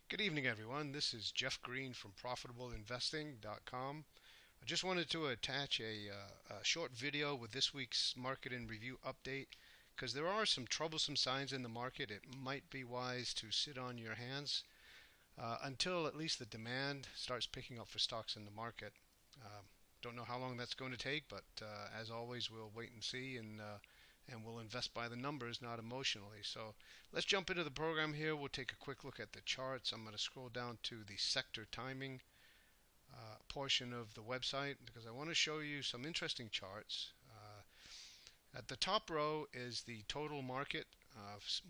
Good evening, everyone. This is Jeff Green from ProfitableInvesting.com. I just wanted to attach a short video with this week's market and review update because there are some troublesome signs in the market. It might be wise to sit on your hands until at least the demand starts picking up for stocks in the market. Don't know how long that's going to take, but as always, we'll wait and see, and we'll invest by the numbers, not emotionally. So let's jump into the program here. We'll take a quick look at the charts. I'm going to scroll down to the sector timing portion of the website because I want to show you some interesting charts. At the top row is the total market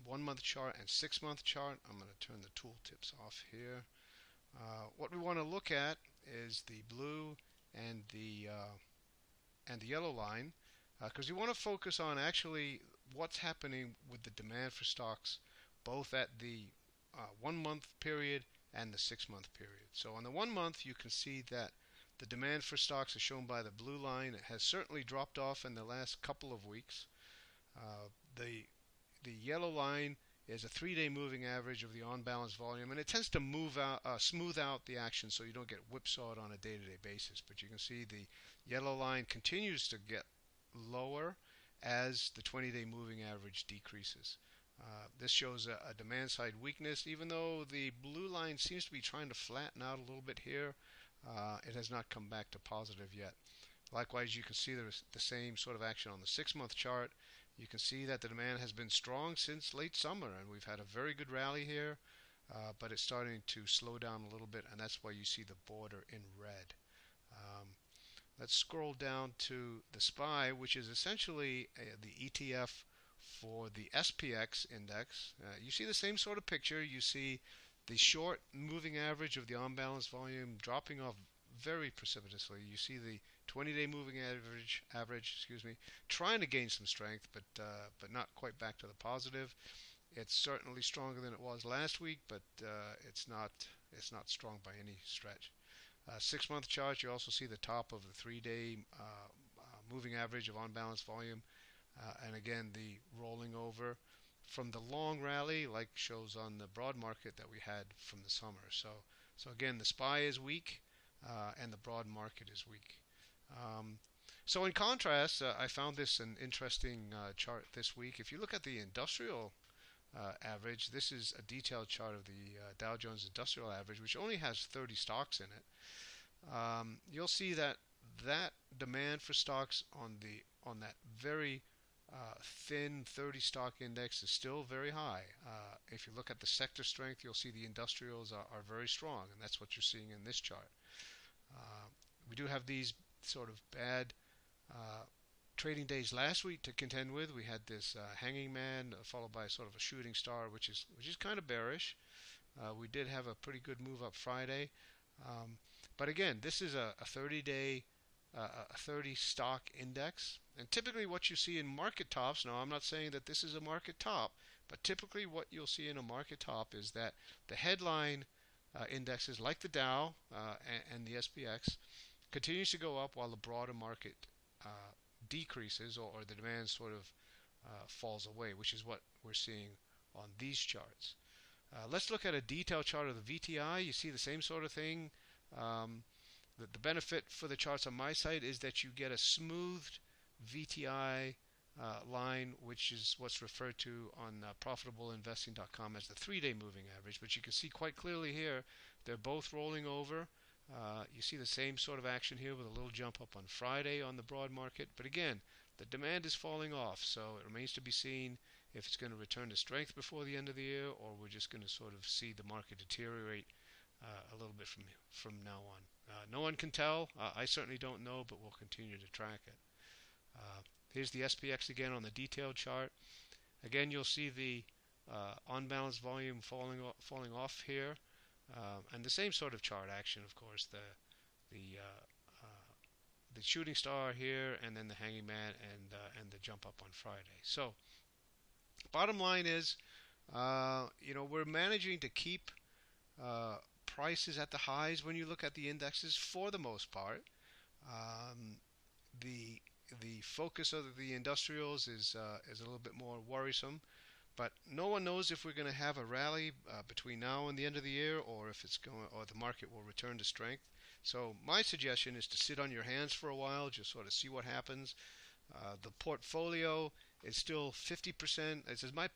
1-month chart and 6-month chart. I'm going to turn the tooltips off here. What we want to look at is the blue and the yellow line, because you want to focus on actually what's happening with the demand for stocks both at the 1-month period and the 6-month period. So on the 1 month you can see that the demand for stocks is shown by the blue line. It has certainly dropped off in the last couple of weeks. The yellow line is a 3-day moving average of the on-balance volume, and it tends to smooth out the action so you don't get whipsawed on a day-to-day basis. But you can see the yellow line continues to get lower as the 20-day moving average decreases. This shows a demand side weakness. Even though the blue line seems to be trying to flatten out a little bit here, it has not come back to positive yet. Likewise, you can see there's the same sort of action on the 6-month chart. You can see that the demand has been strong since late summer, and we've had a very good rally here, but it's starting to slow down a little bit, and that's why you see the border in red. Let's scroll down to the SPY, which is essentially the ETF for the SPX index. You see the same sort of picture. You see the short moving average of the on-balance volume dropping off very precipitously. You see the 20-day moving average, trying to gain some strength, but not quite back to the positive. It's certainly stronger than it was last week, but it's not strong by any stretch. 6-month chart, you also see the top of the 3-day moving average of on-balance volume, and again the rolling over from the long rally, like shows on the broad market that we had from the summer. So again, the SPY is weak, and the broad market is weak. So in contrast, I found this an interesting chart this week. If you look at the industrial average, this is a detailed chart of the Dow Jones Industrial Average, which only has 30 stocks in it. You'll see that demand for stocks on that very thin 30 stock index is still very high. If you look at the sector strength, you'll see the industrials are very strong, and that's what you're seeing in this chart. We do have these sort of bad trading days last week to contend with. We had this hanging man followed by sort of a shooting star, which is kind of bearish. We did have a pretty good move up Friday, but again, this is a 30-day, a 30 stock index, and typically what you see in market tops. Now, I'm not saying that this is a market top, but typically what you'll see in a market top is that the headline indexes like the Dow and the SPX continues to go up while the broader market decreases, or the demand sort of falls away, which is what we're seeing on these charts. Let's look at a detailed chart of the VTI. You see the same sort of thing. The benefit for the charts on my site is that you get a smoothed VTI line, which is what's referred to on ProfitableInvesting.com as the 3-day moving average. But you can see quite clearly here, they're both rolling over. You see the same sort of action here with a little jump up on Friday on the broad market. But again, the demand is falling off, so it remains to be seen if it's going to return to strength before the end of the year, or we're just going to sort of see the market deteriorate a little bit from now on. No one can tell. I certainly don't know, but we'll continue to track it. Here's the SPX again on the detailed chart. Again, you'll see the on-balance volume falling off here. And the same sort of chart action, of course, the shooting star here, and then the hanging man, and the jump up on Friday. So, bottom line is, we're managing to keep prices at the highs when you look at the indexes for the most part. The focus of the industrials is a little bit more worrisome. But no one knows if we're going to have a rally between now and the end of the year, or if it's going, or the market will return to strength. So my suggestion is to sit on your hands for a while, just sort of see what happens. The portfolio is still 50%. This is my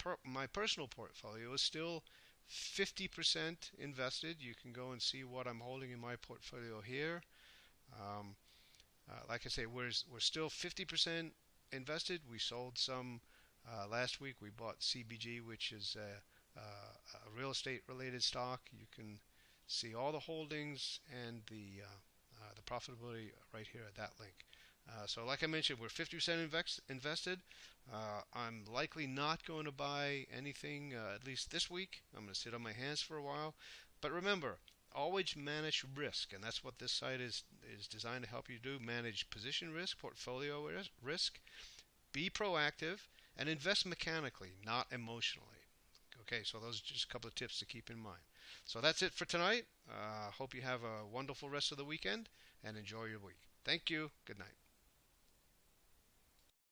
personal portfolio is still 50% invested. You can go and see what I'm holding in my portfolio here. Like I say, we're still 50% invested. We sold some last week. We bought CBG, which is a real estate related stock. You can see all the holdings and the profitability right here at that link. So like I mentioned, we're 50% invested. I'm likely not going to buy anything at least this week. I'm going to sit on my hands for a while. But remember, always manage risk, and that's what this site is designed to help you do. Manage position risk, portfolio risk, be proactive, and invest mechanically, not emotionally. Okay, so those are just a couple of tips to keep in mind. So that's it for tonight. Hope you have a wonderful rest of the weekend and enjoy your week. Thank you. Good night.